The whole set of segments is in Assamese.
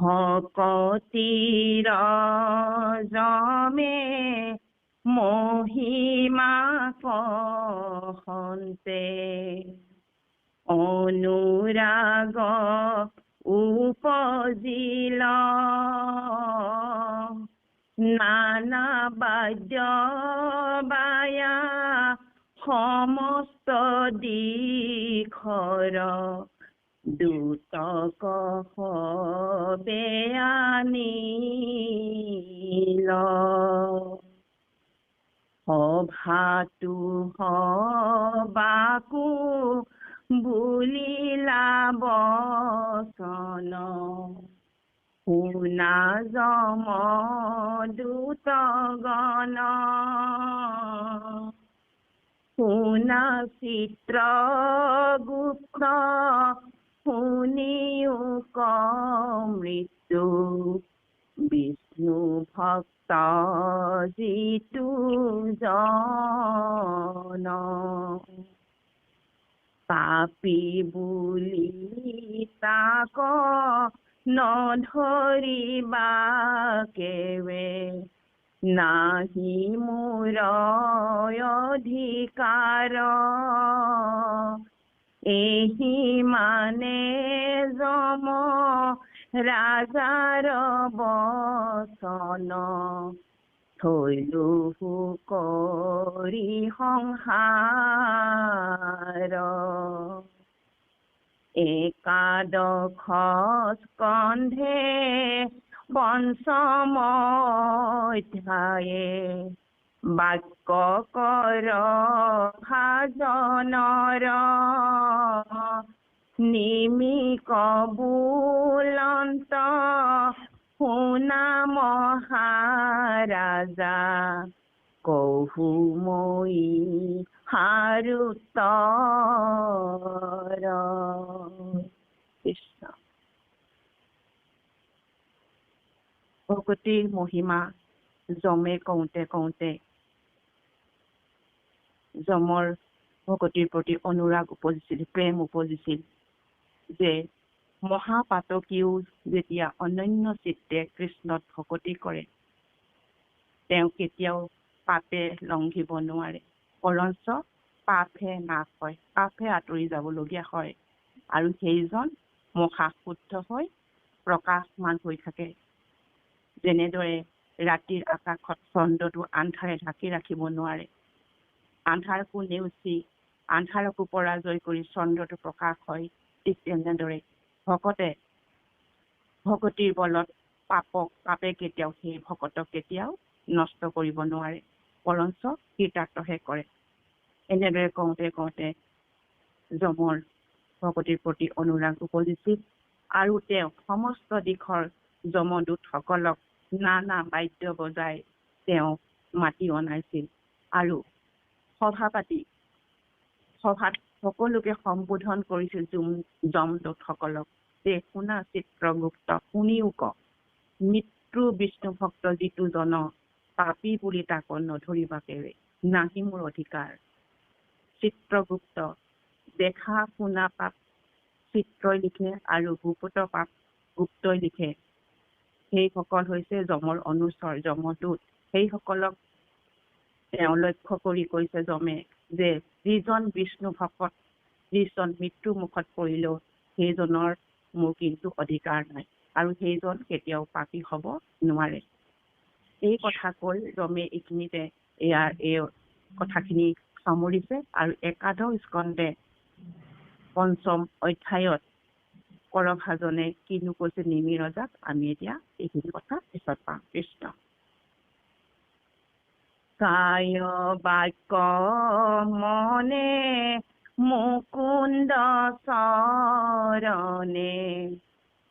ভকতিৰ জমে মহিমা কহন্তে অনুৰাগ উপজিল নানা বাদ্য বায়া সমস্ত দিশৰ দুতক বেয়ানিল সভাটো হবাকো বুলিলা বচন শুনা যম দূতগণ শুনা চিত্ৰগুপ্ত শুনিও মৃত্যু বিষ্ণু ভক্ত যিটো জন পাপী বুলি তাক নধৰিবা কেৱে নাহি মোৰ অধিকাৰ এহি মানে যম ৰাজাৰ বচন থৈলো কৰি সংসাৰ একাদশ স্কন্ধে পঞ্চম অধ্যায়ে বাক্য কৰ ভাজনৰ নিমিক বুলন্ত শুনা মহাৰাজা কহু মই হাৰুতৰ কৃষ্ণ। ভকতিৰ মহিমা যমে কওঁতে কওঁতে যমৰ ভকতিৰ প্ৰতি অনুৰাগ উপজিছিল, প্ৰেম উপজিছিল যে মহাপাতকীও যেতিয়া অনন্য চিত্তে কৃষ্ণত ভকতি কৰে তেওঁ কেতিয়াও পাপে লংঘিব নোৱাৰে, বৰঞ্চ পাপহে নাশ হয়, পাপহে আঁতৰি যাবলগীয়া হয় আৰু সেইজন মহা শুদ্ধ হৈ প্ৰকাশমান হৈ থাকে। যেনেদৰে ৰাতিৰ আকাশত চন্দ্ৰটো আন্ধাৰে ঢাকি ৰাখিব নোৱাৰে, আন্ধাৰকো নেওচি আন্ধাৰকো পৰাজয় কৰি চন্দ্ৰটো প্ৰকাশ হয়, ঠিক তেনেদৰে ভকতে ভকতিৰ বলত পাপে কেতিয়াও সেই ভকতক কেতিয়াও নষ্ট কৰিব নোৱাৰে, বৰঞ্চ কৃতাৰ্থহে কৰে। এনেদৰে কওঁতে কওঁতে যমৰ ভকতিৰ প্ৰতি অনুৰাগ উপজিছিল আৰু তেওঁ সমস্ত দিশৰ যমদূতসকলক নানা বাদ্য বজাই তেওঁ মাতি অনাইছিল আৰু সভাত সকলোকে সম্বোধন কৰিছিল যমদূতসকলক যে শুনা চিত্ৰগুপ্ত শুনিও ক মৃত্যু বিষ্ণু ভক্ত যিটো জন পাপী বুলি তাক নধৰিবা কেৰে নাহি মোৰ অধিকাৰ। চিত্ৰগুপ্ত দেখা শুনা পাপ চিত্ৰই লিখে আৰু গুপ্ত পাপ গুপ্তই লিখে, সেইসকল হৈছে যমৰ অনুচৰ যমদূত। সেইসকলক তেওঁ লক্ষ্য কৰি কৈছে যমে যে যিজন বিষ্ণু ভকত যিজন মৃত্যু মুখত পৰিলেও সেইজনৰ মোৰ কিন্তু অধিকাৰ নাই আৰু সেইজন কেতিয়াও পাপী হ'ব নোৱাৰে। এই কথা কৈ যমে এইখিনিতে এই কথাখিনি সামৰিছে আৰু একাদশ স্কন্ধে পঞ্চম অধ্যায়ত কৰভাজনে কিনো কৈছে নিমি ৰজাক আমি এতিয়া এইখিনি কথা পিছত পাম। কৃষ্ণ কায় বাক্য মনে মুকুন্দ চৰণে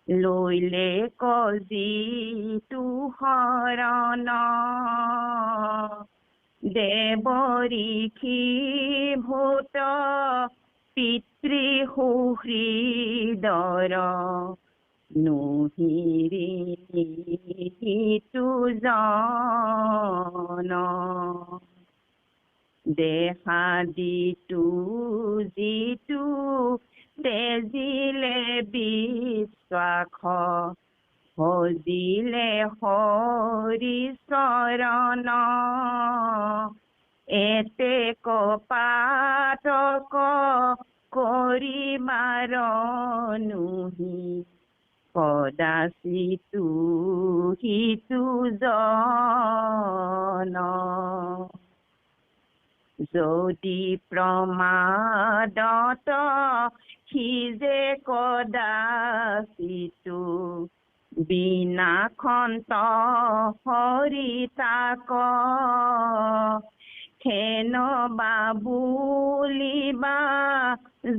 লৈলে কজিতু হৰণ দেৱ ঋষি ভূত পিতৃ সুহৃদৰ নুহিৰিতু জন দেহাদিতু যিতু তেজিলে বিশ্বাস ভজিলে হৰি চৰণ এতে কপাতক কৰিবাৰ নুহি কদাচিতো হিতু জন যদি প্ৰমাদত সিজে কদাচিতো বিনাখন্ত হৰি তাক খেন বাবুলিবা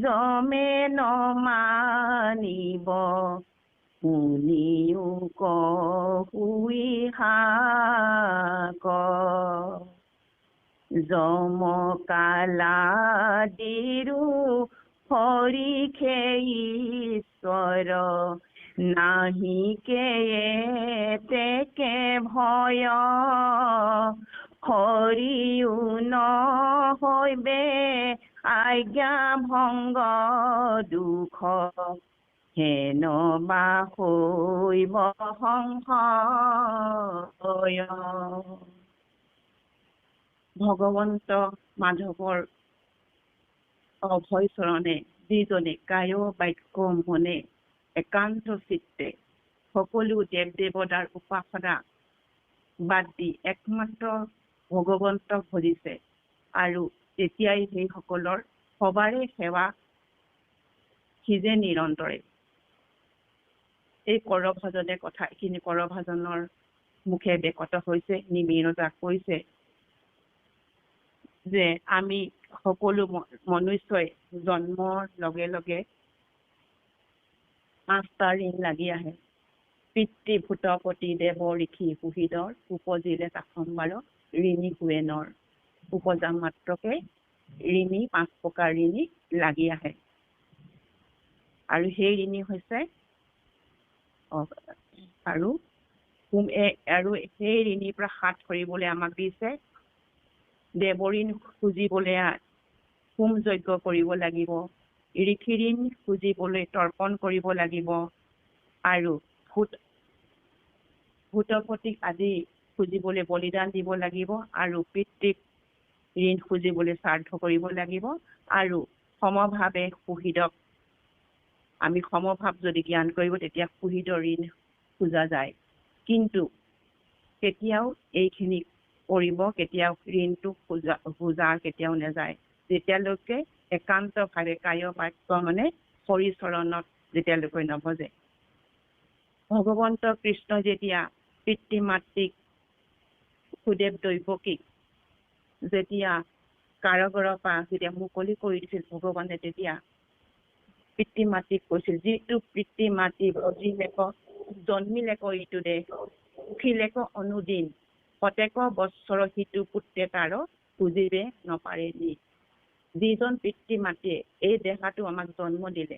জমে নমানিব শুনিও কহুই হাক জমকালা দিৰু হৰি ঈশ্বৰ নাহিকে তেকে ভয় হৰিও নহৈবে আজ্ঞা ভংগ দুখ হেন বা হৈব সংশয় ভগৱন্ত মাধৱৰ অভয় চৰণে যিজনে কায় বাক্য মনে একান্ত চিত্তে সকলো দেৱ দেৱতাৰ উপাসনা বাদ দি একমাত্ৰ ভগৱন্তক ভজিছে আৰু তেতিয়াই সেইসকলৰ সবাৰে সেৱা সিজে নিৰন্তৰে। এই কৰভাজনে কথাখিনি কৰভাজনৰ মুখে বেকত হৈছে। নিমিৰতাক কৈছে যে আমি সকলো মনুষ্যই জন্মৰ লগে লগে 5টা ঋণ লাগি আহে। পিতৃ ভূতপতি দেৱ ঋষি সুহৃদৰ উপজিলে তাসম্বাৰ ঋণী হুৱে নৰ। উপজা মাত্ৰকে ঋণী 5 প্ৰকাৰ ঋণী লাগি আহে আৰু সেই ঋণী হৈছে আৰু সেই ঋণীৰ পৰা হাত ধৰিবলৈ আমাক দিছে দেৱঋণ খুজিবলৈ হোম যজ্ঞ কৰিব লাগিব, ঋষি ঋণ খুজিবলৈ তৰ্পণ কৰিব লাগিব আৰু ভূতপতিক আদি খুজিবলৈ বলিদান দিব লাগিব আৰু পিতৃক ঋণ খুজিবলৈ শ্ৰাদ্ধ কৰিব লাগিব আৰু সমভাৱে সুহৃদক আমি সমভাৱ যদি জ্ঞান কৰিব তেতিয়া সুহৃদৰ ঋণ খোজা যায়। কিন্তু কেতিয়াও এইখিনি কৰিব কেতিয়াও ঋণটো খোজা কেতিয়াও নাযায় যেতিয়ালৈকে একান্তভাৱে কায় বাক্য মানে হৰি চৰণত যেতিয়ালৈকে নভজে। ভগৱন্ত কৃষ্ণ যেতিয়া পিতৃ মাতৃক সুদেৱ দৈৱকীক যেতিয়া কাৰাগাৰৰ পৰা যেতিয়া মুকলি কৰি দিছিল ভগৱানে তেতিয়া পিতৃ মাতৃক কৈছিল যিটো পিতৃ মাতৃ ভজিলেক জন্মিলেক ইটো দেহ উঠিলেক অনুদিন প্ৰত্যেক বছৰ সিটো পুত্ৰে তাৰ খুজিবে নপাৰে নি। যিজন পিতৃ মাতৃয়ে এই দেহাটো আমাক জন্ম দিলে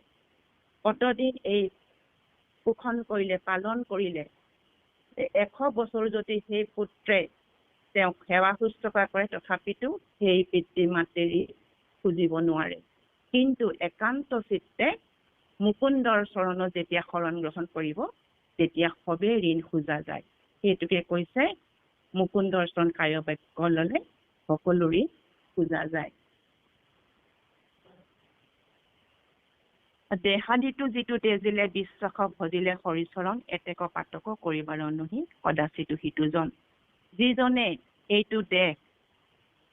কতদিন এই পোষণ কৰিলে পালন কৰিলে 100 বছৰ যদি সেই পুত্ৰে তেওঁক সেৱা শুশ্ৰূষা কৰে তথাপিতো সেই পিতৃ মাতৃৰ খুজিব নোৱাৰে। কিন্তু একান্ত চিত্তে মুকুন্দৰ চৰণত যেতিয়া শৰণ গ্ৰহণ কৰিব তেতিয়া সবে ঋণ খোজা যায়। সেইটোকে কৈছে মুকুন্দৰ চৰণ কায় বাক্য ললে সকলো ঋণ খোজা যায়। দেহাদিটো যিটো তেজিলে বিশ্বাস ভজিলে হৰিচৰণ এতেক পাতক কৰিবাৰ অনুহি কদাচিতো সিটোজন। যিজনে এইটো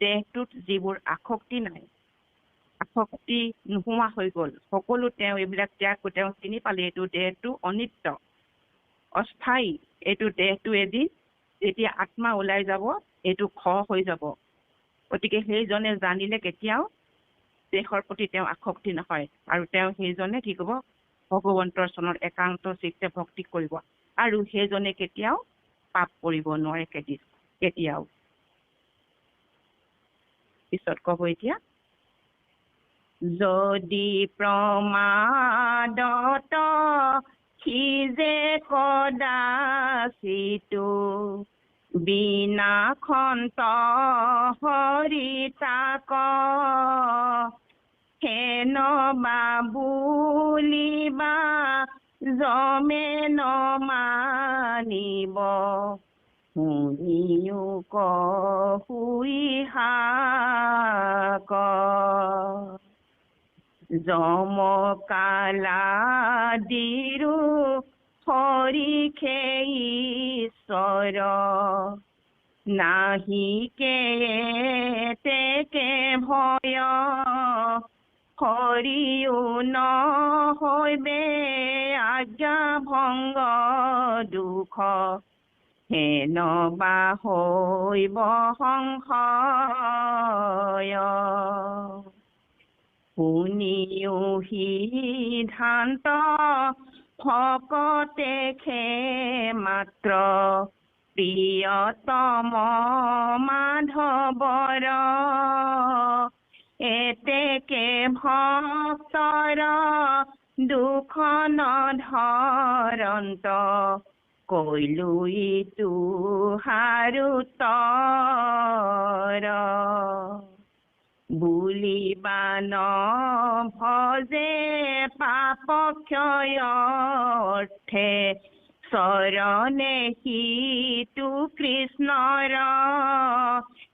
দেহটোত যিবোৰ আসক্তি নাই আসক্তি নোহোৱা হৈ গ'ল সকলো তেওঁ এইবিলাক ত্যাগ তেওঁ চিনি পালে এইটো দেহটো অনিত্য অস্থায়ী। এইটো দেহটো এদিন যেতিয়া আত্মা ওলাই যাব এইটো ক্ষয় হৈ যাব। গতিকে সেইজনে জানিলে কেতিয়াও দেহৰ প্ৰতি তেওঁ আসক্তি নহয় আৰু তেওঁ সেইজনে কি ক'ব ভগৱন্তৰ চৰণৰ একান্ত চিত্তে ভক্তি কৰিব আৰু সেইজনে কেতিয়াও পাপ কৰিব নোৱাৰে কেতিয়াও। পিছত ক'ব এতিয়া যদি প্ৰমাদত সিজে কদাচিতো বিনাখন্ত হৰি তাক হেন বাবুলিবা জমে নমানিব জানিব শুনিও কহুই হাক জমকালা দিৰু হৰিখে ঈশ্বৰ নাহিকে তেকে ভয় হৰিও নহৈবে আজ্ঞা ভংগ দুখ হেন বা হৈব সংশয় শুনিও সিদ্ধান্ত ভকতে খে মাত্ৰ প্ৰিয়তম মাধৱৰ এতেকে ভক্তৰ দুখ নধৰন্ত কৈলো ইটো হাৰুতৰ বুলিবা ন ভজে পাপ ক্ষয় অৰ্থে চৰণে সিটো কৃষ্ণৰ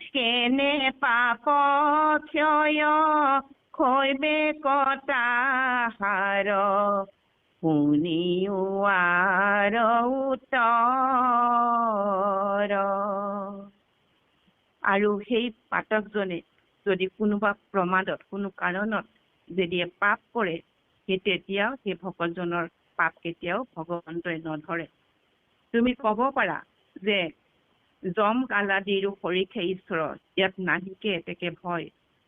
কেনে পাপ ক্ষয় হৈবে কটাহাৰ শুনিও আৰ উত্তৰ আৰু সেই পাঠকজনে যদি কোনোবা প্ৰমাদত কোনো কাৰণত যদি পাপ কৰে সেই তেতিয়াও সেই ভকতজনৰ পাপ কেতিয়াও ভগৱন্তই নধৰে তুমি ক'ব পাৰা যে জম কালাদিৰো হৰিখে ঈশ্বৰ ইয়াত নাহিকে এতেকে ভয়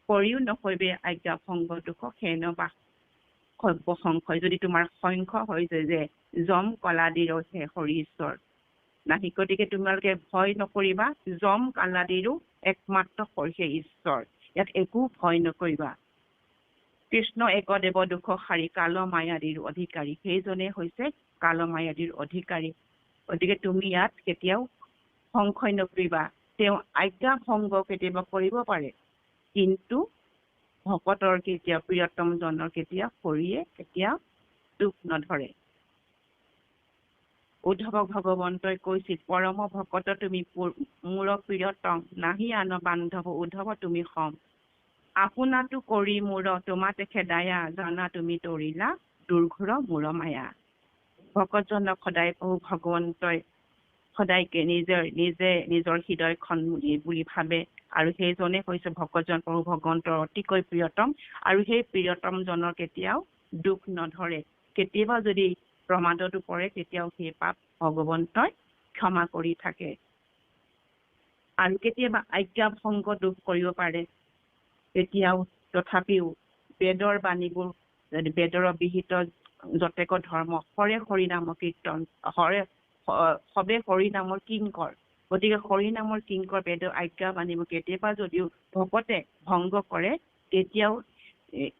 কৰিও নহৈবে আজ্ঞা ভংগ দুখ হেন বা সভ্য সংশয় যদি তোমাৰ সংখ্য হৈছে যে জম কালাদিৰো হে হৰি ঈশ্বৰ নাহি গতিকে তোমালোকে ভয় নকৰিবা জম কালাদিৰো একমাত্ৰ হৰিহে ঈশ্বৰ ইয়াত একো ভয় নকৰিবা কৃষ্ণ একদেৱ দুখ হাৰি কাল মায়াদিৰ অধিকাৰী সেইজনে হৈছে কাল মায়াদিৰ অধিকাৰী গতিকে তুমি ইয়াত কেতিয়াও সংশয় নকৰিবা তেওঁ আজ্ঞা ভংগ কেতিয়াবা কৰিব পাৰে কিন্তু ভকতৰ কেতিয়া প্ৰিয়তম জনৰ কেতিয়া হৰিয়ে কেতিয়া দুখ নধৰে উদ্ধৱক ভগৱন্তই কৈছিল পৰম ভকত তুমি মোৰ প্ৰিয়তম নাহি আন বান্ধৱ উদ্ধৱ তুমি সম আপোনাতো কৰি মোৰ তোমাতে খেদায়া জানা তুমি তৰিলা দুৰ্ঘৰ মূৰ মায়া ভকতজনক সদায় ভগৱন্তই সদায়কে নিজৰ হৃদয়খন বুলি ভাবে আৰু সেইজনে হৈছে ভকতজন প্ৰভু ভগৱন্তৰ অতিকৈ প্ৰিয়তম আৰু সেই প্ৰিয়তম জনৰ কেতিয়াও দুখ নধৰে কেতিয়াবা যদি প্ৰমাদতো পৰে তেতিয়াও সেই পাপ ভগৱন্তই ক্ষমা কৰি থাকে আৰু কেতিয়াবা আজ্ঞা ভংগ দুখ কৰিব পাৰে তেতিয়াও তথাপিও বেদৰ বাণীবোৰ যদি বেদৰ বিহিত যতেক ধৰ্ম হৰে হৰি নাম কীৰ্তন সবে হৰি নামৰ কিংকৰ গতিকে হৰি নামৰ কিংকৰ বেদৰ আজ্ঞা বাণীবোৰ কেতিয়াবা যদিও ভকতে ভংগ কৰে তেতিয়াও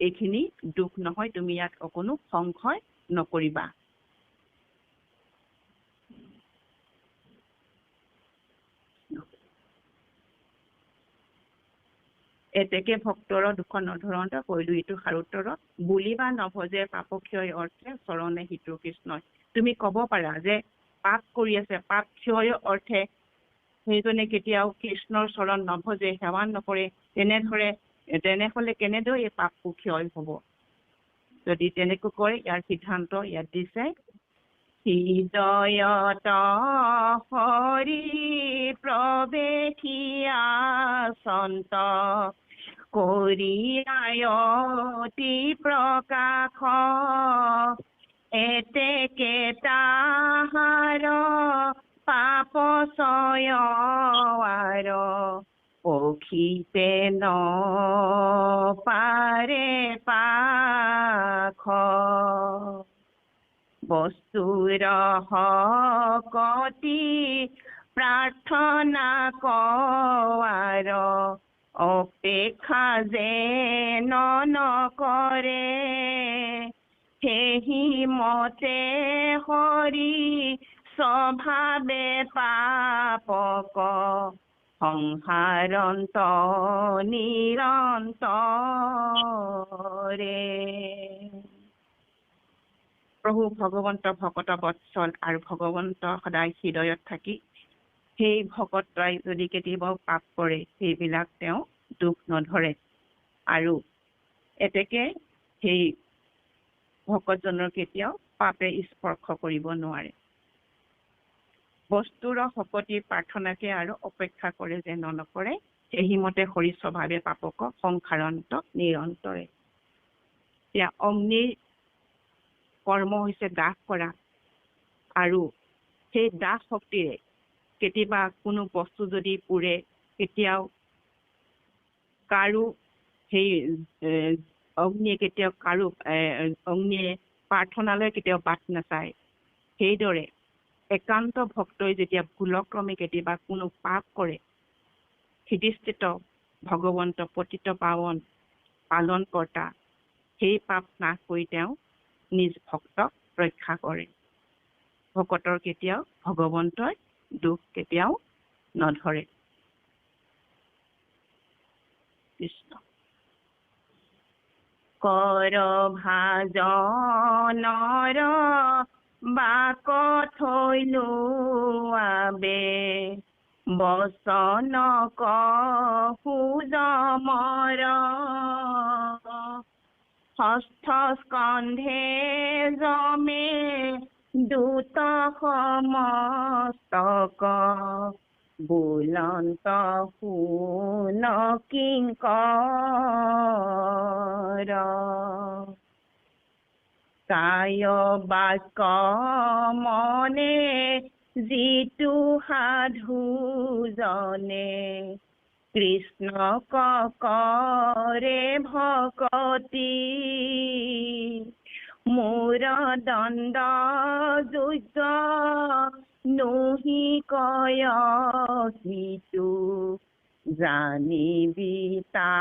এইখিনি দুখ নহয় তুমি ইয়াত অকণো সংশয় নকৰিবা এতেকে ভক্তৰ দুখ নধৰন্ত কৈলো ইটো হাৰুতৰত বুলিবা নভজে পাপক্ষয় অৰ্থে চৰণে হিতু কৃষ্ণই তুমি ক'ব পাৰা যে পাপ কৰি আছে পাপ ক্ষয় অৰ্থে সেইজনে কেতিয়াও কৃষ্ণৰ চৰণ নভজে সেৱা নকৰে তেনেহ'লে কেনেদৰে এই পাপটো ক্ষয় হ'ব যদি তেনেকৈ কয় ইয়াৰ সিদ্ধান্ত ইয়াত দিছে হৃদয়ত হৰি প্ৰৱেশিয়া সন্ত কৰি আয়তি প্ৰকাশ এতেকে তাহাৰ পাপ চয়ৱাৰ অখিতে ন পাৰে পাখ বস্তুৰ কতি প্ৰাৰ্থনা কৰাৰ অপেক্ষা যে নকৰে সেহি মতে হৰি স্বভাৱে পাপক সংসাৰন্ত নিৰন্তৰে প্ৰভু ভগৱন্ত ভকত বৎসল আৰু ভগৱন্ত সদায় হৃদয়ত থাকি সেই ভকতই যদি কেতিয়াবা পাপ কৰে সেইবিলাক তেওঁ দুখ নধৰে আৰু এতেকে সেই ভকতজনৰ কেতিয়াও পাপে স্পৰ্শ কৰিব নোৱাৰে বস্তুৰ শপতি প্ৰাৰ্থনাকে আৰু অপেক্ষা কৰে যে নকৰে এহিমতে হৰি স্বভাৱে পাপক সংসাৰান্ত নিৰন্তৰে এতিয়া অগ্নিৰ কৰ্ম হৈছে দাহ কৰা আৰু সেই দাহ শক্তিৰে কেতিয়াবা কোনো বস্তু যদি পুৰে কেতিয়াও কাৰো সেই অগ্নিয়ে কেতিয়াও কাৰো অগ্নিয়ে প্ৰাৰ্থনালৈ কেতিয়াও বাট নাচায় সেইদৰে একান্ত ভক্তই যেতিয়া ভুলক্ৰমে কেতিয়াবা কোনো পাপ কৰে হৃদিস্থিত ভগৱন্ত পতিত পাৱন পালন কৰ্তা সেই পাপ নাশ কৰি তেওঁ নিজ ভক্তক ৰক্ষা কৰে ভকতৰ কেতিয়াও ভগৱন্তই দুখ কেতিয়াও নধৰে কৃষ্ণ কৰ ভাজনৰ বাক থৈলো আবে বচন কহু জমৰ ষষ্ঠ স্কন্ধে জমে দূত সমস্তক বুলন্ত শুন কিংকৰ কায় বাক্য মনে যিটো সাধু জনে কৃষ্ণক কৰে ভকতি মোৰ দণ্ড যোগ্য নহি কয় সিটো জানিবি তা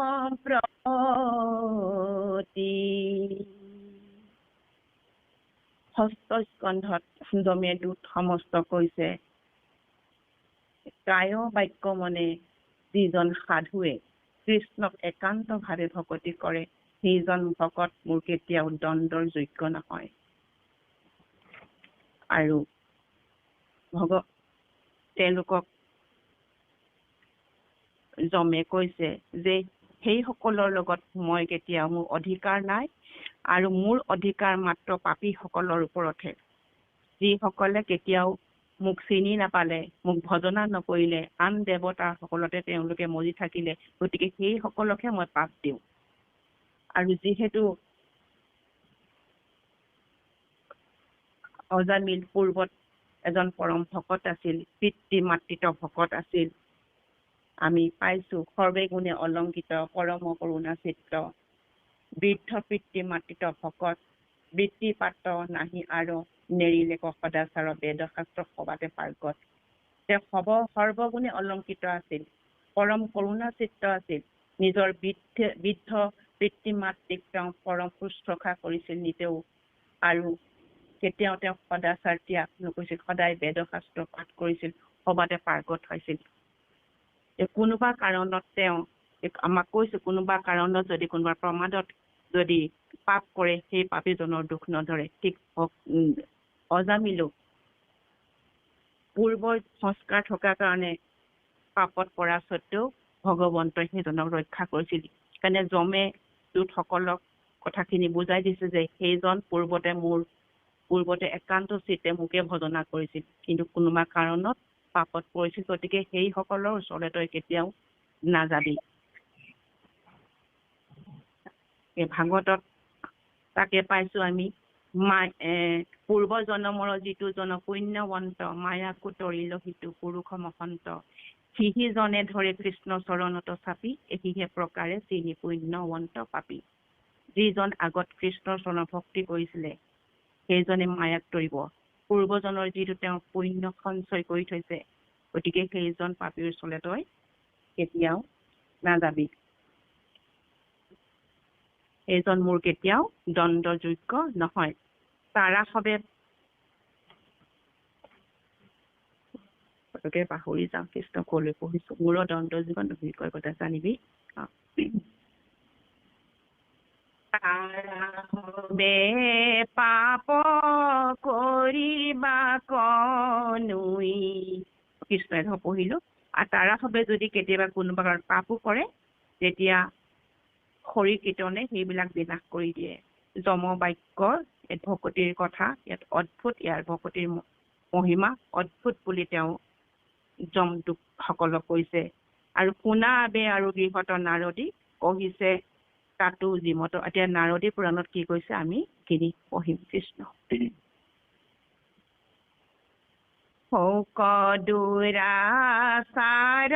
সম্প্ৰতি ষষ্ঠ স্কন্ধত জমে দূত সমস্ত কৈছে কায় বাক্য মনে যিজন সাধুৱে কৃষ্ণক একান্তভাৱে ভকতি কৰে সেইজন ভকত মোৰ কেতিয়াও দণ্ডৰ যোগ্য নহয় আৰু তেওঁলোকক জমে কৈছে যে সেই সকলৰ লগত মই কেতিয়াও মোৰ অধিকাৰ নাই আৰু মোৰ অধিকাৰ মাত্ৰ পাপী সকলৰ ওপৰতহে যিসকলে কেতিয়াও মোক চিনি নাপালে মোক ভজনা নকৰিলে আন দেৱতাৰ সকলতে তেওঁলোকে মৰি থাকিলে গতিকে সেই সকলকহে মই পাপ দিওঁ আৰু যিহেতু অজামিল পূৰ্বত এজন পৰম ভকত আছিল পিতৃ মাতৃত ভকত আছিল আমি পাইছো সৰ্বে গুণে অলংকিত পৰম কৰুণা চিত্ত বৃদ্ধ পিতৃ মাতৃত ভকত বৃত্তি পাত্ৰ নাহি আৰু নেৰিলেক সদাচাৰ বেদ শাস্ত্ৰ সবাতে পাৰ্গত তেওঁ সৰ্বগুণে অলংকিত আছিল পৰম কৰুণা চিত্ত আছিল নিজৰ বৃদ্ধ পিতৃ মাতৃক তেওঁ পৰম শুশ্ৰূষা কৰিছিল নিজেও আৰু কেতিয়াও তেওঁ সদাচাৰ ত্যাগ নকৰিছিল সদায় বেদ শাস্ত্ৰ পাঠ কৰিছিল সবাতে পাৰ্গত হৈছিল কোনোবা কাৰণত তেওঁ আমাক কৈছে কোনোবা কাৰণত যদি কোনোবা প্ৰমাদত যদি পাপ কৰে সেই পাপীজনৰ দুখ নধৰে ঠিক অজামিলো পূৰ্বৰ সংস্কাৰ থকাৰ কাৰণে পাপত পৰা স্বত্বেও ভগৱন্তই সেইজনক ৰক্ষা কৰিছিল কাৰণে জমে দূতসকলক কথাখিনি বুজাই দিছে যে সেইজন পূৰ্বতে একান্ত চিত্তে মোকে ভজনা কৰিছিল কিন্তু কোনোবা কাৰণত পাপত পৰিছিল গতিকে সেই সকলৰ ওচৰলৈ তই কেতিয়াও নাযাবি এই ভাগৱতত তাকে পাইছো আমি পূৰ্ব জন্মৰ যিটো জন পুণ্যৱন্ত মায়াকো তৰিল সিটো পুৰুষ মহন্ত সিজনে ধৰে কৃষ্ণ চৰণত চাপি এহিহে প্ৰকাৰে চিনি পুণ্যৱন্ত পাপি যিজন আগত কৃষ্ণৰ চৰণ ভক্তি কৰিছিলে সেইজনে মায়াক তৰিব পূৰ্বজনৰ যিটো তেওঁ পুণ্য সঞ্চয় কৰি থৈছে গতিকে সেইজন পাপীৰ ওচৰলৈ তই কেতিয়াও নাযাবি এইজন মোৰ কেতিয়াও দণ্ডযোগ্য নহয় তাৰা হবে পটকে পাহৰি যাওঁ কৃষ্ণ কলৈ পঢ়িছো মোৰ দণ্ডযোগ্য নহয় কয় কথা জানিবি তাৰা হবে পাপ কৰিবা কনুই কৃষ্ণই ধৰ পঢ়িলো আৰু তাৰা হবে যদি কেতিয়াবা কোনোবা পাপো কৰে তেতিয়া শৰীৰ কীৰ্তনে সেইবিলাক বিনাশ কৰি দিয়ে যম বাক্যৰ ভকতিৰ কথা ইয়াত অদ্ভুত ইয়াৰ ভকতিৰ মহিমা অদ্ভুত বুলি তেওঁ যমদূত সকলক কৈছে আৰু পুনা আবে আৰু গৃহত নাৰদী কহিছে তাতো জিমত এতিয়া নাৰদী পুৰাণত কি কৈছে আমি কিনি পঢ়িম কৃষ্ণ হৌক দুৰাচাৰ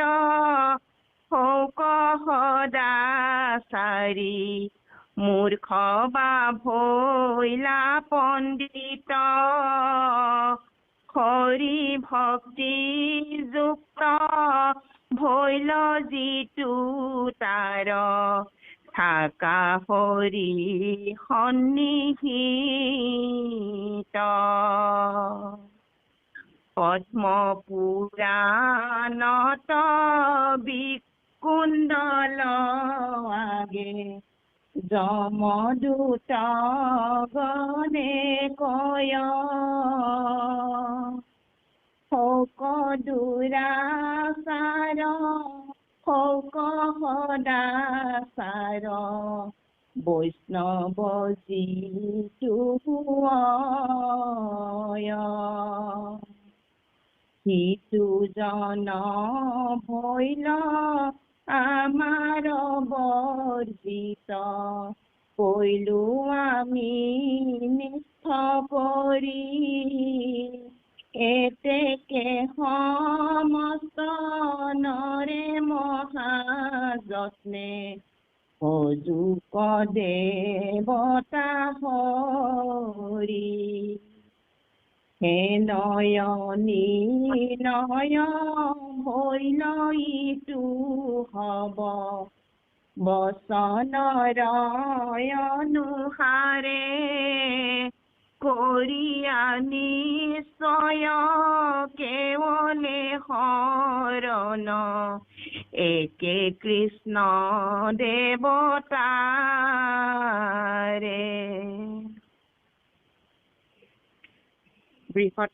হৌক সদাচাৰী মূৰ্খ বা ভৈলা পণ্ডিত হৰি ভক্তি যুক্ত ভৈল যিটো তাৰ থাকা হৰি সন্নিহিত পদ্ম পুৰাণত বিকুণ্ডল আগে যমদূত গণে কয় হৌক দুৰাচাৰ হৌক সদাচাৰ বৈষ্ণৱ যিটো সিটো জন ভৈল আমাৰ বৰ্জিত কৈলো আমি নিষ্ঠ কৰি এতেকে সমস্ত নৰে মহাযত্নে সজুক দেৱতা হৰি হে নয়নী নয় ভৈল ইটো হব বচনৰ অনুসাৰে কৰিয়া নিশ্চয় কেৱলে শৰণ একে কৃষ্ণ দেৱতাৰে বৃহৎ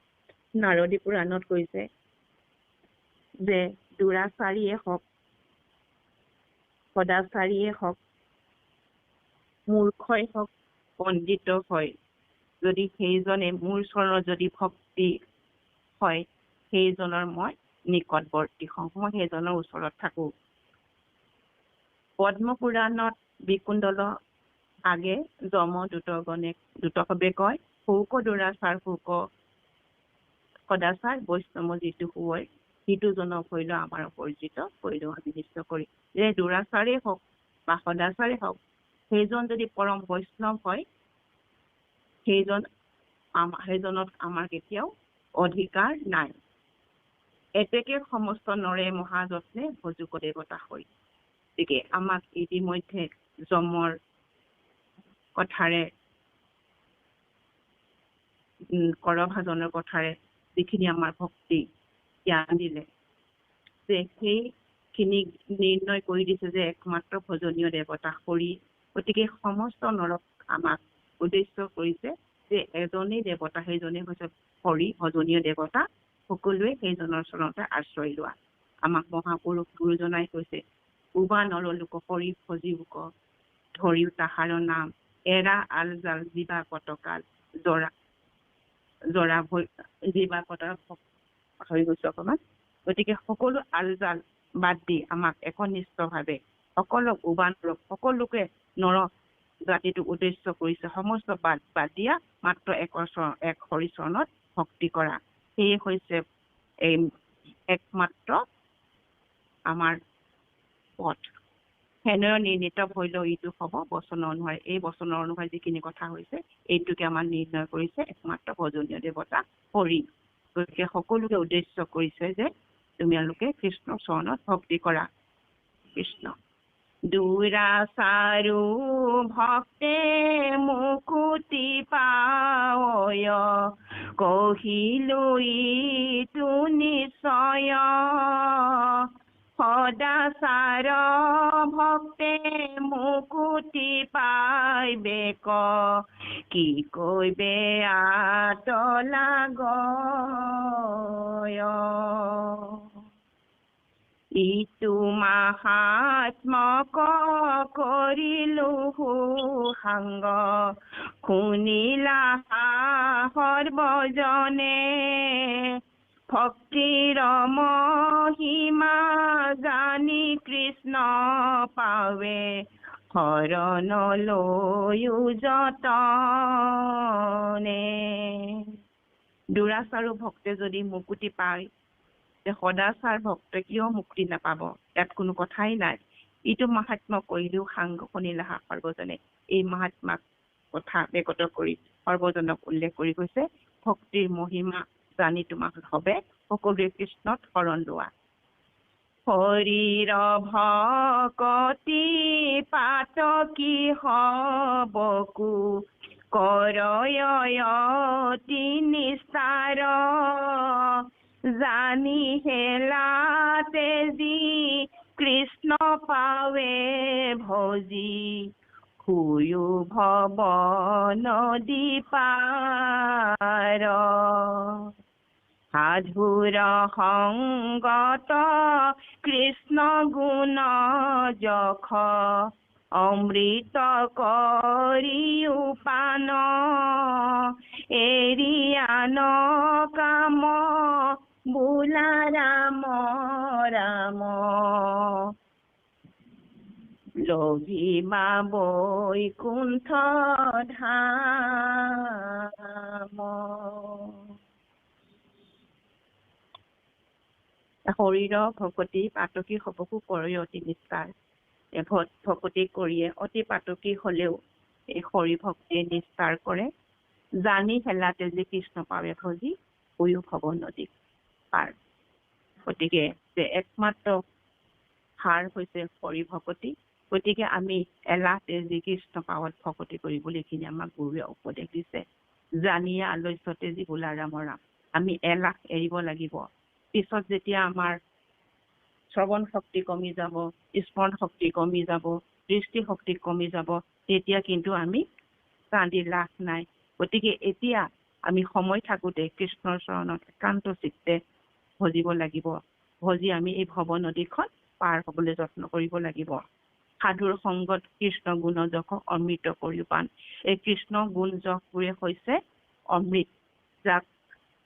নাৰদী পুৰাণত কৈছে যে দুৰাচাৰীয়ে হওক সদাচাৰীয়ে হওক মূৰ্খই হওক পণ্ডিত হয় যদি সেইজনে মোৰ চৰণত যদি ভক্তি হয় সেইজনৰ মই নিকটৱৰ্তী হওঁ মই সেইজনৰ ওচৰত থাকো পদ্ম পুৰাণত বিকুণ্ডল আগে যমদূতগণে দূতভাৱে কয় হৌক দুৰাচাৰ হৌক সদাচাৰ বৈষ্ণৱ যিটো হয় সিটো জনক হইল আমাৰ পৰিচিত কৰিলেও আমি নিশ্চয় কৰি যে দুৰাচাৰে হওক বা সদাচাৰে হওক সেইজন যদি পৰম বৈষ্ণৱ হয় সেইজনত আমাৰ কেতিয়াও অধিকাৰ নাই এতেকে সমস্ত নৰে মহাযত্নে ভজুক দেৱতা হয় গতিকে আমাক ইতিমধ্যে যমৰ কথাৰে কৰভাজনৰ কথাৰে যিখিনি আমাৰ ভক্তি জ্ঞান দিলে যে সেইখিনি নিৰ্ণয় কৰি দিছে যে একমাত্ৰ ভজনীয় দেৱতা হৰি গতিকে সমস্ত নৰক আমাক উদ্দেশ্য কৰিছে যে এজনেই দেৱতা সেইজনেই হৈছে হৰি ভজনীয় দেৱতা সকলোৱে সেইজনৰ চৰণতে আশ্ৰয় লোৱা আমাক মহাপুৰুষ গুৰুজনাই কৈছে উবা নৰলোক হৰি ভজিবুক ধৰিও তাহাৰ নাম এৰা আল জাল জীৱা কটকাল জৰা জীৱা কটৰ হৈ গৈছে অকণমান গতিকে সকলো আলজাল বাদ দি আমাক একনিষ্ঠভাৱে সকলোকে নৰ জাতিটোক উদ্দেশ্য কৰিছে সমস্ত বাদ দিয়া মাত্ৰ এক হৰিচৰণত ভক্তি কৰা সেয়ে হৈছে এই একমাত্ৰ আমাৰ পথ হেনয় নিৰ্ণিত ভৈল ইটো হ'ব বচনৰ অনুসাৰে এই বচনৰ অনুসাৰে যিখিনি কথা হৈছে এইটোকে আমাৰ নিৰ্ণয় কৰিছে একমাত্ৰ ভজনীয় দেৱতা হৰি গতিকে সকলোকে উদ্দেশ্য কৰিছে যে তোমালোকে কৃষ্ণৰ চৰণত ভক্তি কৰা কৃষ্ণ দুৰাচাৰু ভক্তে মুকুতি পায় কহিলো ইটো নিশ্চয় সদাচাৰ ভক্তে মুকুতি পাইবে ক কি কৈবে আতলা গয় ইটো মাহাত্মক কৰিলো সাংগ শুনিলা সৰ্বজনে ভক্তিৰ মহিমা জানি কৃষ্ণ পাৱে শৰণলৈও যতনে দুৰাচাৰো ভক্তে যদি মুকুতি পায় সদাচাৰ ভক্ত কিয় মুক্তি নাপাব ইয়াত কোনো কথাই নাই ইটো মহাত্মা কৰিলেও সাংগ শুনিলা সৰ্বজনে এই মহাত্মাক কথা বেগত কৰি সৰ্বজনক উল্লেখ কৰি কৈছে ভক্তিৰ মহিমা জানি তোমাক হবে সকলোৱে কৃষ্ণত শৰণ লোৱা শৰীৰ ভকতি পাতকি হবকু কৰয়তি নিস্তাৰ জানি হেলা তেজি কৃষ্ণ পাৱে ভজি শুয়ো ভৱ নদী পাৰ সাধুৰ সংগত কৃষ্ণ গুণ যখ অমৃত কৰিও পান এৰিয়ান কাম বোলা ৰাম ৰাম লভিমা বৈকুণ্ঠ ধাম শৰীৰৰ ভকতি পাতকী হবকো কৰে অতি নিষ্ঠাৰ ভকতি কৰিয়ে অতি পাতকী হলেও এই হৰি ভক্তিয়ে নিষ্ঠাৰ কৰে জানি হেলাতে যে কৃষ্ণ পাৱে ভজি শুয়ো ভৱ নদী পাৰ গতিকে যে একমাত্ৰ সাৰ হৈছে হৰি ভকতি গতিকে আমি এলাহতে যে কৃষ্ণ পাৱত ভকতি কৰিবলৈ এইখিনি আমাক গুৰুৱে উপদেশ দিছে জানিয়ে আলস্যতে যি বোলা ৰাম ৰাম আমি এলাহ এৰিব লাগিব পিছত যেতিয়া আমাৰ শ্ৰৱণ শক্তি কমি যাব স্মৰণ শক্তি কমি যাব দৃষ্টি শক্তি কমি যাব তেতিয়া কিন্তু আমি কান্দি লাভ নাই গতিকে এতিয়া আমি সময় থাকোতে কৃষ্ণৰ চৰণত একান্ত চিত্তে ভজিব লাগিব ভজি আমি এই ভৱ নদীখন পাৰ হ'বলৈ যত্ন কৰিব লাগিব সাধুৰ সংগত কৃষ্ণ গুণ যশ অমৃত কৰি পান এই কৃষ্ণ গুণ যশবোৰে হৈছে অমৃত যাক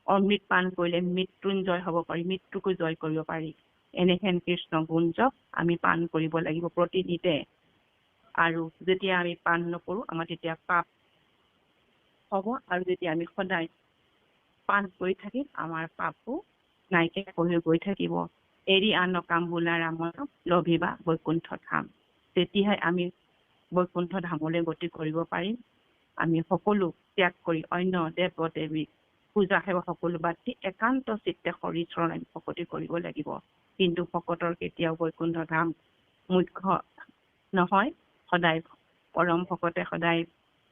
অমৃত পান কৰিলে মৃত্যুঞ্জয় হ'ব পাৰি মৃত্যুকো জয় কৰিব পাৰি এনেহেন কৃষ্ণ গুণ যশ আমি পান কৰিব লাগিব প্ৰতিনিতে আৰু যেতিয়া আমি পান নকৰো আমাৰ তেতিয়া পাপ হ'ব আৰু যেতিয়া আমি সদায় পান কৰি থাকিম আমাৰ পাপো নাইকিয়া হৈ গৈ থাকিব এৰি আন কাম বোলা ৰাম লভিবা বৈকুণ্ঠ ধাম তেতিয়াহে আমি বৈকুণ্ঠ ধামলৈ গতি কৰিব পাৰিম আমি সকলো ত্যাগ কৰি অন্য দেৱ দেৱী পূজা সেৱা সকলো বাদ দি একান্ত চিত্তে হৰি চৰণ আমি ভকতি কৰিব লাগিব কিন্তু ভকতৰ কেতিয়াও বৈকুণ্ঠ ধাম মুখ্য নহয় সদায় পৰম ভকতে সদায়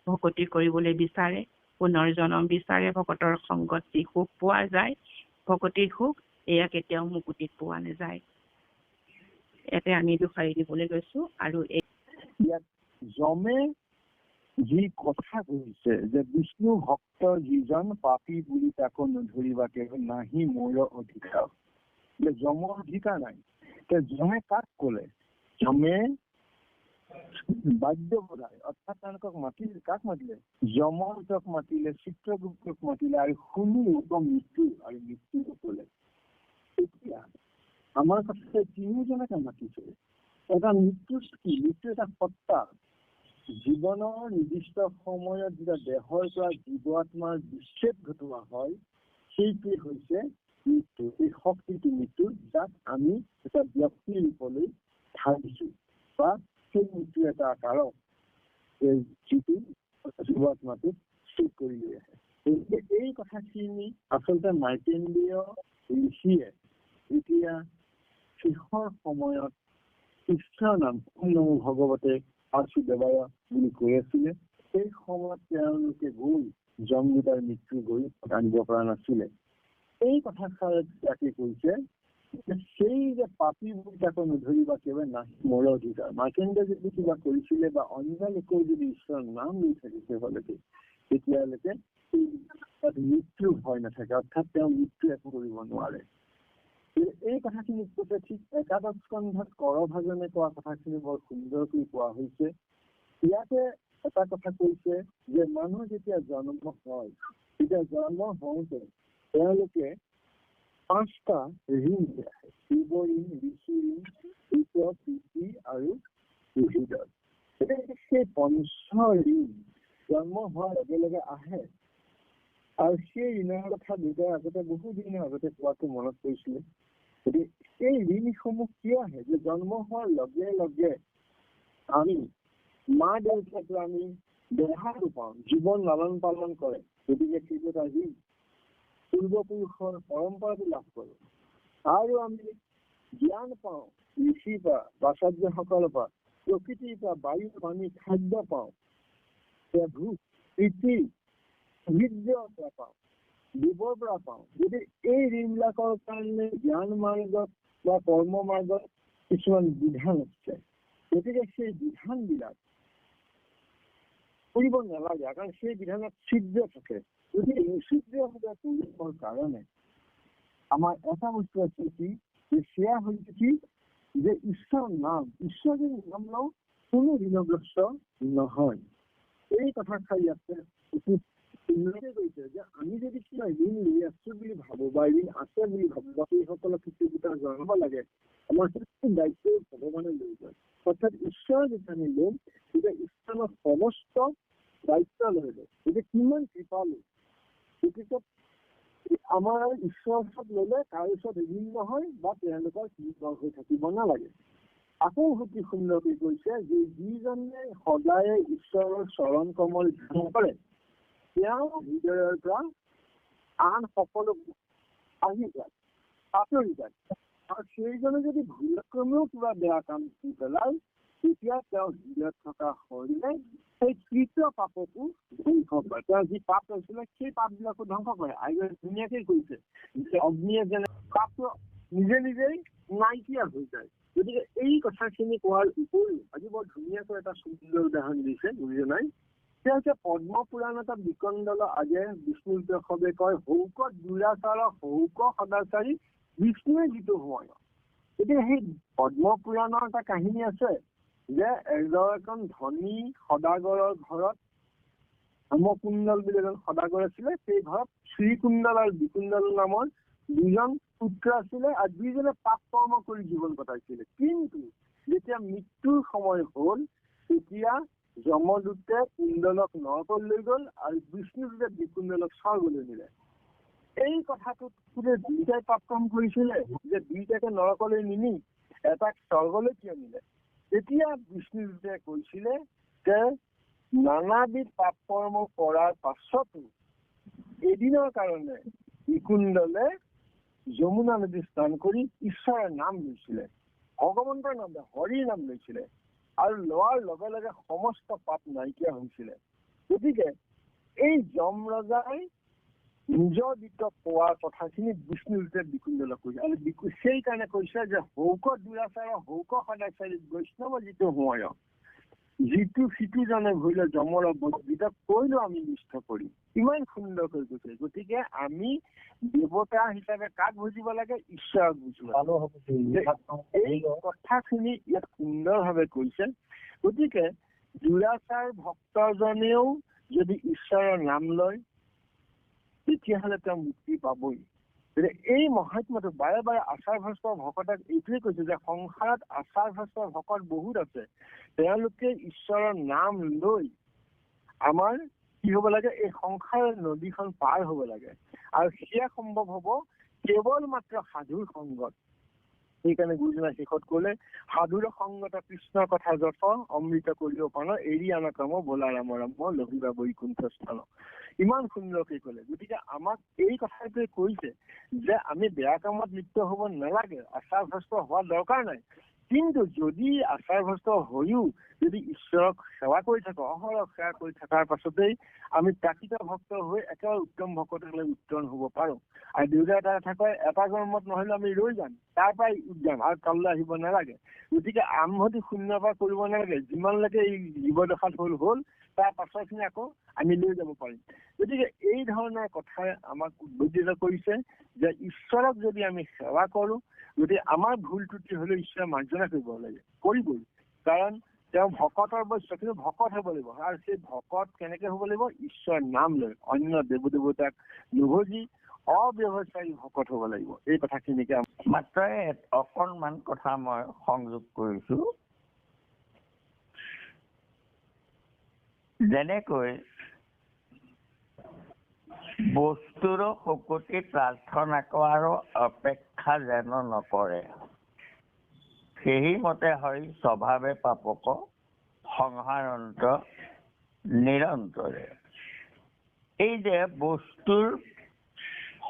ভকতি কৰিবলৈ বিচাৰে পুনৰ জনম বিচাৰে ভকতৰ সংগত যি সুখ পোৱা যায় ভকতিৰ সুখ এয়া কেতিয়াও মুকুতিত পোৱা নাযায় ইয়াতে আমি দুখাৰী দিবলৈ গৈছো আৰু ইয়াত যমে যি কথা কৈছে যে বিষ্ণু ভক্ত যিজন পাপী বুলি তাকো নধৰিবাকে নাহি মোৰ অধিকাৰ যে যমৰ অধিকাৰ নাই যমে কাক কলে যমে বাদ্য বজায় অৰ্থাৎ তেওঁলোকক মাতিলে কাক মাতিলে যমক মাতিলে চিত্ৰগুপ্তক মাতিলে আৰু শুনি মৃত্যু আৰু মৃত্যু কলে এতিয়া আমাৰ কথা তিনিওজনকে মাতিছে এটা মৃত্যু কি মৃত্যু এটা সত্তা জীৱনৰ নিৰ্দিষ্ট সময়ত যেতিয়া দেহৰ পৰা জীৱ আত্মাৰ বিচ্ছেদ ঘটোৱা হয় সেইটোৱে হৈছে মৃত্যু এই শক্তিটো মৃত্যু যাক আমি এটা ব্যক্তিৰ ৰূপলৈ ঠাই দিছো বা সেই মৃত্যু এটা কাৰক যিটো জীৱ আত্মাটোক শেষ কৰি লৈ আহে এই কথাখিনি আচলতে মাৰ্কেণ্ডেয় ঋষিয়ে এতিয়া শেষৰ সময়ত ঈশ্বৰৰ নাম নমো ভগৱতে বাসুদেৱায় বুলি কৈ আছিলে সেই সময়ত তেওঁলোকে গৈ যমদূতৰ মৃত্যু গৈ আনিব পৰা নাছিলে এই কথাষাৰ তাকে কৈছে সেই যে পাপীবোৰ তাকো নধৰিবা কেৱল নাহি মোৰ অধিকাৰ। মাৰ্কেণ্ডে যদি কিবা কৰিছিলে বা অন্য লোকেও যদি ঈশ্বৰৰ নাম লৈ থাকিছে হলেকে তেতিয়ালৈকে মৃত্যু ভয় নাথাকে, অৰ্থাৎ তেওঁ মৃত্যু একো কৰিব নোৱাৰে। এই কথাখিনি কৈছে ঠিক একাদশ স্কন্ধত কৰভাজনে কোৱা কথাখিনি বৰ সুন্দৰকৈ কোৱা হৈছে। ইয়াতে এটা কথা কৈছে যে মানুহ যেতিয়া জন্ম হয়, তেতিয়া জন্ম হওঁতে তেওঁলোকে 5টা ঋণ আহে, শিৱ ঋণ, ঋষি ঋণ, পিতৃ আৰু ঋষিদল। সেই পঞ্চ ঋণ জন্ম হোৱাৰ লগে লগে আহে আৰু সেই ঋণৰ কথা দেউতাই আগতে বহুদিনৰ আগতে কোৱাটো মনত পৰিছিলে। এই ঋণসমূহ কিয় আহে যে জন্ম হোৱাৰ লগে লগে আমি মা দেউতাকে আমি দেহাটো পাওঁ, জীৱন লালন পালন কৰে, গতিকে সেইটো এটা ঋণ। পূৰ্বপুৰুষৰ পৰম্পৰাটো লাভ কৰো আৰু আমি জ্ঞান পাওঁ ঋষিৰ পৰা, আচাৰ্যসকলৰ পৰা, প্ৰকৃতিৰ পৰা, বায়ু পানী খাদ্য পাওঁ, ভূ পৃথিৱী বীৰ্যৰ পৰা পাওঁ, জীৱৰ পৰা পাওঁ। যদি এই ঋণবিলাকৰ কাৰণে জ্ঞান মাৰ্গত বা কৰ্ম মাৰ্গত কিছুমান বিধান আছে, গতিকে সেই বিধানবিলাক কৰিব নালাগে, কাৰণ সেই বিধানত ছিদ্ৰ থাকে। যদি নিষিদ্ধভাৱে কৰিবৰ কাৰণে আমাৰ এটা বস্তু আছে কি, সেয়া হৈছে কি যে ঈশ্বৰৰ নাম, ঈশ্বৰৰ নাম লওঁ কোনো ঋণগ্ৰস্ত নহয়। এই কথাষাৰি আছে কৈছে যে আমি যদি কিবা ঋণ লৈ আছো বুলি ভাবো বা ঋণ আছে বুলি ভাবো বা সেইসকলক কিছু দুটা জনাব লাগে, আমাৰ সেইটো দায়িত্ব ভগৱানে লৈ যায়। অৰ্থাৎ ঈশ্বৰ যেতিয়া আমি লম তেতিয়া ঈশ্বৰৰ সমস্ত দায়িত্ব লৈ লয়। গতিকে কিমান কৃপালু, গতিকে আমাৰ ঈশ্বৰৰ ওচৰত ললে তাৰ ওচৰত ঋণ নহয় বা তেওঁলোকৰ কৃপা হৈ থাকিব নালাগে। আকৌ অতি সুন্দৰকৈ কৈছে যে যিজনে সদায় ঈশ্বৰৰ চৰণ কমল ধ্যান কৰে তেওঁ হৃদয়ৰ পৰা আন সকলো আহি যায়, আঁতৰি যায়। আৰু সেইজনে যদি ভুলক্ৰমেও কিবা বেয়া কাম কৰি পেলায় তেতিয়া তেওঁ হৃদয়ত থকা শৰীৰে সেই কৃত পাপকো ধ্বংস কৰে। তেওঁ যি পাপ কৰিছিলে সেই পাপবিলাকো ধ্বংস কৰে। আৰু ধুনীয়াকৈ কৈছে যে অগ্নিয়ে যেনে পাপটো নিজে নিজেই নাইকিয়া হৈ যায়। গতিকে এই কথাখিনি কোৱাৰ উপৰিও আজি বৰ ধুনীয়াকৈ এটা সুন্দৰ উদাহৰণ দিছে গুৰুজনাই। তেওঁ হৈছে পদ্ম পুৰাণ এটা বিকন্দল আগে বিষ্ণুদেৱে কয় হৌক দুৰাচাৰ হৌক সদাচাৰী বিষ্ণুৱে যিটো সময়। গতিকে সেই পদ্ম পুৰাণৰ এটা কাহিনী আছে যে এজন ধনী সদাগৰৰ ঘৰত হেমকুণ্ডল বুলি এজন সদাগৰ আছিলে। সেই ঘৰত শ্ৰীকুণ্ডল আৰু বিকুণ্ডল নামৰ দুজন পুত্ৰ আছিলে আৰু দুইজনে পাপ কৰ্ম কৰি জীৱন কটাইছিলে। কিন্তু যেতিয়া মৃত্যুৰ সময় হল তেতিয়া যমদূতে কুণ্ডলক নৰকলৈ লৈ গল আৰু বিষ্ণুদূতে বিকুণ্ডলক স্বৰ্গলৈ নিলে। এই কথাটোত দুইটাই পাপ কৰ্ম কৰিছিলে যে দুইটাকে নৰকলৈ নিনি এটাক স্বৰ্গলৈ কিয় নিলে? তেতিয়া বিষ্ণুদূতে কৈছিলে যে নানাবিধ পাপ কৰ্ম কৰাৰ পাছতো এদিনৰ কাৰণে বিকুণ্ডলে যমুনা নদী স্নান কৰি ঈশ্বৰৰ নাম লৈছিলে, ভগৱন্তৰ নাম, হৰিৰ নাম লৈছিলে আৰু লোৱাৰ লগে লগে সমস্ত পাপ নাইকিয়া হৈছিলে। গতিকে এই যম ৰজাই নিজৰ দিতক পোৱাৰ কথাখিনি বিষ্ণুদূতে বিকুণ্ডলক কৈছে আৰু সেইকাৰণে কৈছে যে হৌক দুৰাচাৰ হৌক সদাচাৰী বৈষ্ণৱ যিটো সময় যিটো সিটো জানে ভৰিলে যমৰ বিতক কৈলো আমি নিষ্ঠ কৰি। ইমান সুন্দৰকৈ কৈছে। গতিকে আমি দেৱতা হিচাপে কাক বুজিব লাগে? ঈশ্বৰক বুজিব লাগে। এই কথাখিনি ইয়াত সুন্দৰভাৱে কৈছে। গতিকে দুৰাচাৰ ভক্তজনেও যদি ঈশ্বৰৰ নাম লয় তেতিয়াহ'লে তেওঁ মুক্তি পাবই। এই মহাত্মাটো বাৰে বাৰে আচাৰ ভ্ৰষ্ট ভকতক এইটোৱে কৈছে যে সংসাৰত আচাৰ ভ্ৰষ্ট ভকত বহুত আছে, তেওঁলোকে ঈশ্বৰৰ নাম লৈ আমাৰ কি হব লাগে? এই সংসাৰৰ নদীখন পাৰ হব লাগে আৰু সেয়া সম্ভৱ হব কেৱল মাত্ৰ সাধুৰ সংগত। সেইকাৰণে গুৰুজনাই শেষত কলে সাধুৰ সংগত কৃষ্ণৰ কথা যত অমৃত কৰিব পাৰ এৰি আন কাম বোলা ৰাম ৰাম লভিবা বৈকুণ্ঠ স্থান। ইমান সুন্দৰকৈ কলে। গতিকে আমাক এই কথাটোৱে কৈছে যে আমি বেয়া কামত লিপ্ত হব নালাগে, আচাৰ ভ্ৰষ্ট হোৱাৰ দৰকাৰ নাই, কিন্তু যদি আচাৰভ্ৰষ্ট হৈও যদি ঈশ্বৰক সেৱা কৰি থাকো, অহৰহ সেৱা কৰি থকাৰ পাছতেই আমি প্ৰাকৃত ভক্ত হৈ একেবাৰে উত্তম ভকতলৈ উত্তৰণ হ'ব পাৰো। আৰু দেউতাই এটা কথা কয়, এটা জন্মত নহলে আমি ৰৈ যাম, তাৰ পৰাই উদ্যাম আৰু তললৈ আহিব নালাগে। গতিকে আৰম্ভণি শূন্যৰ পৰা কৰিব নালাগে, যিমানলৈকে এই জীৱদশাত হ'ল তাৰ পাছৰখিনি আকৌ আমি লৈ যাব পাৰিম। গতিকে এই ধৰণৰ কথাই আমাক উদ্বুদ্ধ কৰিছে যে ঈশ্বৰক যদি আমি সেৱা কৰো, গতিকে আমাৰ ভুল ত্ৰুটি হলে ঈশ্বৰে মাৰ্জনা কৰিবই। কাৰণ তেওঁ ভকতৰ বৈশ্য, কিন্তু ভকত হ'ব লাগিব। আৰু সেই ভকত কেনেকে হ'ব লাগিব? ঈশ্বৰৰ নাম লৈ, অন্য দেৱ দেৱতাক নুভজি অব্যৱচাৰী ভকত হ'ব লাগিব। এই কথাখিনিকে মাত্ৰ অকণমান কথা মই সংযোগ কৰিছো। যেনেকৈ বস্তুৰ শকুতি প্ৰাৰ্থনা কৰাৰ অপেক্ষা যেন নকৰে, সেই মতে হৰি স্বভাৱে পাপক সংহাৰন্ত নিৰন্তৰে। এই যে বস্তুৰ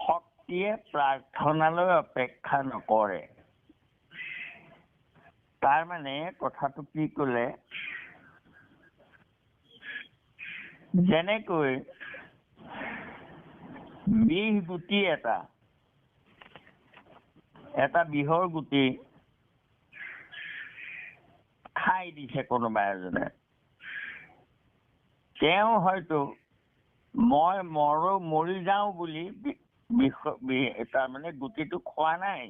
শক্তিয়ে প্ৰাৰ্থনালৈ অপেক্ষা নকৰে, তাৰ মানে কথাটো কি কলে, যেনেকৈ বিষ গুটি এটা বিহৰ গুটি খাই দিছে কোনোবা এজনে, তেওঁ হয়তো মই মৰি যাওঁ বুলি তাৰমানে গুটিটো খোৱা নাই,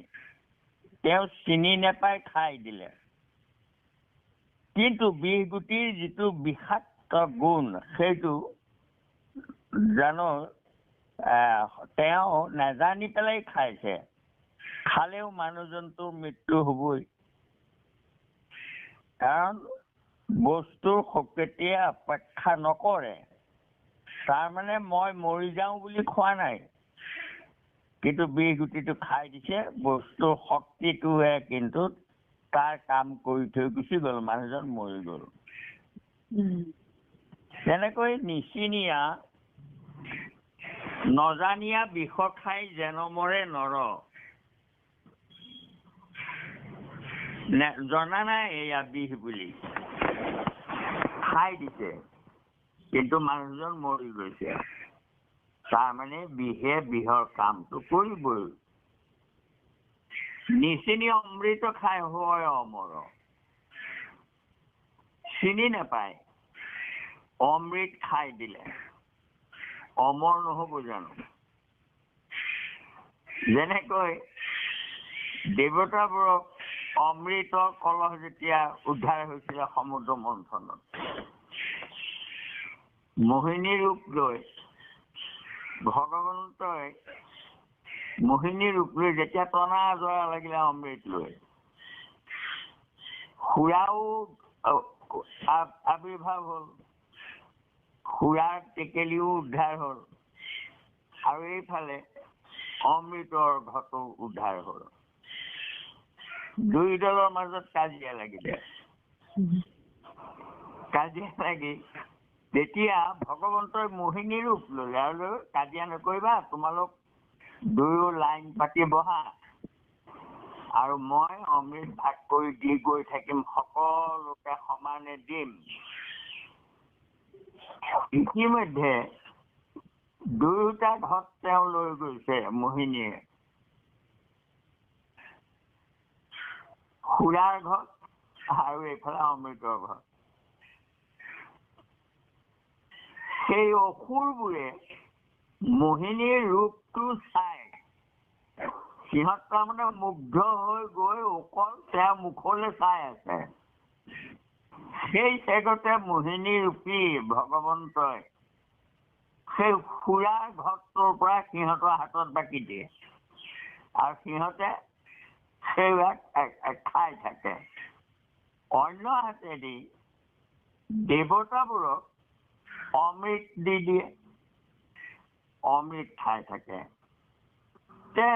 তেওঁ চিনি নেপাই খাই দিলে। কিন্তু বিষ গুটিৰ যিটো বিষাক্ত গুণ, সেইটো জানো তেওঁ নাজানি পেলাই খাইছে, খালেও মানুহজনটোৰ মৃত্যু হবই। কাৰণ বস্তুৰ শক্তিয়ে অপেক্ষা নকৰে, তাৰমানে মই মৰি যাওঁ বুলি খোৱা নাই, কিন্তু বিষ গুটিটো খাই দিছে, বস্তুৰ শক্তিটোৱে কিন্তু তাৰ কাম কৰি থৈ গুচি গল, মানুহজন মৰি গল। তেনেকৈ নিচিনিয়া নজানিয়া বিষ খাই যেন মৰে নৰ, জনা নাই এয়া বিষ বুলি, খাই দিছে কিন্তু মানুহজন মৰি গৈছে। তাৰমানে বিহে বিহৰ কামটো কৰিবই। নিচিনি অমৃত খাই হয় অমৰ, চিনি নাপায় অমৃত খাই দিলে অমৰ নহব জানো? যেনেকৈ দেৱতাবোৰক অমৃতৰ কলহ যেতিয়া উদ্ধাৰ হৈছিলে সমুদ্ৰ মন্থনত, মোহিনী ৰূপ লৈ ভগৱন্তই মোহিনী ৰূপ লৈ যেতিয়া টনা আজৰা লাগিলে অমৃত লৈ, সুৰাও আবিৰ্ভাৱ হল, সুৰাৰ টেকেলিও উদ্ধাৰ হল, আৰু এইফালে অমৃতৰ ঘটো উদ্ধাৰ হল। দুই দলৰ মাজত কাজিয়া লাগিলে, কাজিয়া লাগি তেতিয়া ভগৱন্তই মোহিনী ৰূপ ললে আৰু কাজিয়া নকৰিবা, তোমালোক দুয়ো লাইন পাতি বহা, আৰু মই অমৃত ভাগ কৰি দি গৈ থাকিম, সকলোকে সমানে দিম। ইতিমধ্যে দুয়োটা ঘট তেওঁ লৈ গৈছে মোহিনীয়ে, সুৰাৰ ঘট আৰু এইফালে অমৃতৰ ঘট। সেই অসুৰবোৰে মোহিনীৰ ৰূপটো চাই সিহঁত তাৰমানে মুগ্ধ হৈ গৈ অকল তেওঁৰ মুখলৈ চাই আছে। সেই চেগতে মোহিনী ৰূপী ভগৱন্তই সেই সুৰাৰ ঘটটোৰ পৰা সিহঁতৰ হাতত বাকি দিয়ে, আৰু সিহঁতে সেইবিলাক খাই থাকে। অন্য হাতেদি দেৱতাবোৰক অমৃত দি দিয়ে, অমৃত খাই থাকে।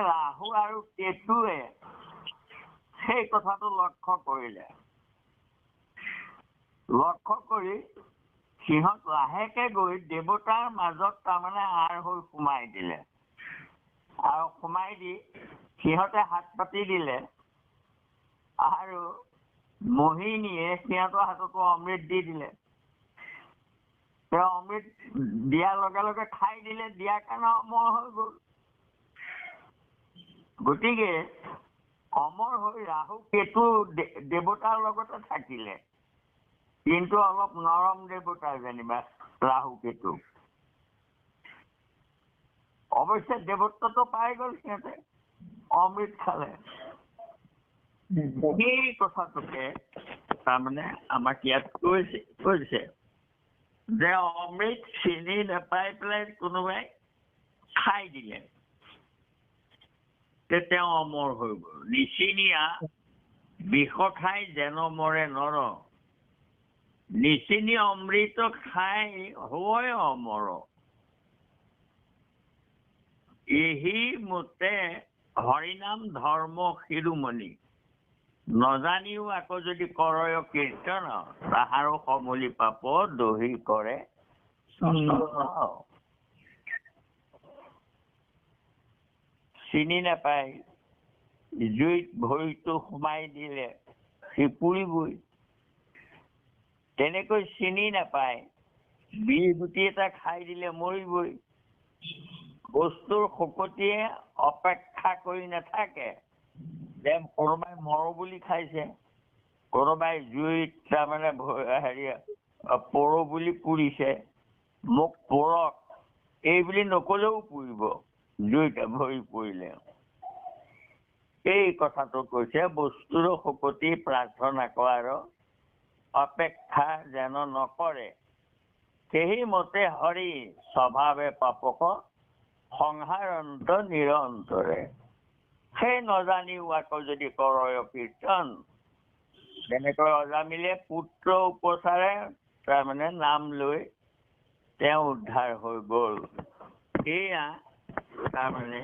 ৰাহু আৰু কেতুৱে সেই কথাটো লক্ষ্য কৰিলে, লক্ষ্য কৰি সিহঁত লাহেকে গৈ দেৱতাৰ মাজত তাৰমানে আৰ হৈ সোমাই দিলে, আৰু সোমাই দি সিহঁতে হাত পাতি দিলে, আৰু মোহিনীয়ে সিহঁতৰ হাততো অমৃত দি দিলে। তেওঁ অমৃত দিয়াৰ লগে লগে খাই দিলে, দিয়াৰ কাৰণে অমৰ হৈ গ'ল। গতিকে অমৰ হৈ ৰাহু কেতু দেৱতাৰ লগতে থাকিলে, কিন্তু অলপ নৰম দেৱতা যেনিবা ৰাহু কেতু। অৱশ্যে দেৱত্বটো পাই গ'ল সিহঁতে, অমৃত খালে। সেই কথাটোকে তাৰমানে আমাক ইয়াত কৈছে যে অমৃত চিনি নাপাই পেলাই কোনোবাই খাই দিলে, তেওঁ অমৰ হৈ গ'ল। নিচিনিয়া বিষ খাই যেন মৰে নৰ, নিচিনি অমৃত খাই হয় অমৰ। এহি মতে হৰিনাম ধৰ্ম শিৰোমণি, নজানিও আকৌ যদি কৰয় কীৰ্তন, তাহাৰো সমলি পাপ দহি কৰে চিনি নাপায়, জুইত ভৰিটো সোমাই দিলে সি পুৰিবই। তেনেকৈ চিনি নাপায়, বিহ গুটি এটা খাই দিলে মৰিবই। বস্তুৰ শকতিয়ে অপেক্ষা কৰি নাথাকে, যে কোনোবাই মৰো বুলি খাইছে, কোনোবাই জুইত তাৰমানে পৰো বুলি পুৰিছে, মোক পৰক এই বুলি নকলেও পুৰিব জুইত ভৰি পৰিলে। এই কথাটো কৈছে, বস্তুৰ শকতি প্ৰাৰ্থনা কৰাৰ অপেক্ষা যেন নকৰে, সেই মতে হৰি স্বভাৱে পাপক সংহাৰন্ত নিৰন্তৰে। সেই নজানিও আকৌ যদি কৰয় কীৰ্তন, তেনেকৈ অজামিলে পুত্ৰ উপচাৰে তাৰমানে নাম লৈ তেওঁ উদ্ধাৰ হৈ গ'ল। এয়া তাৰমানে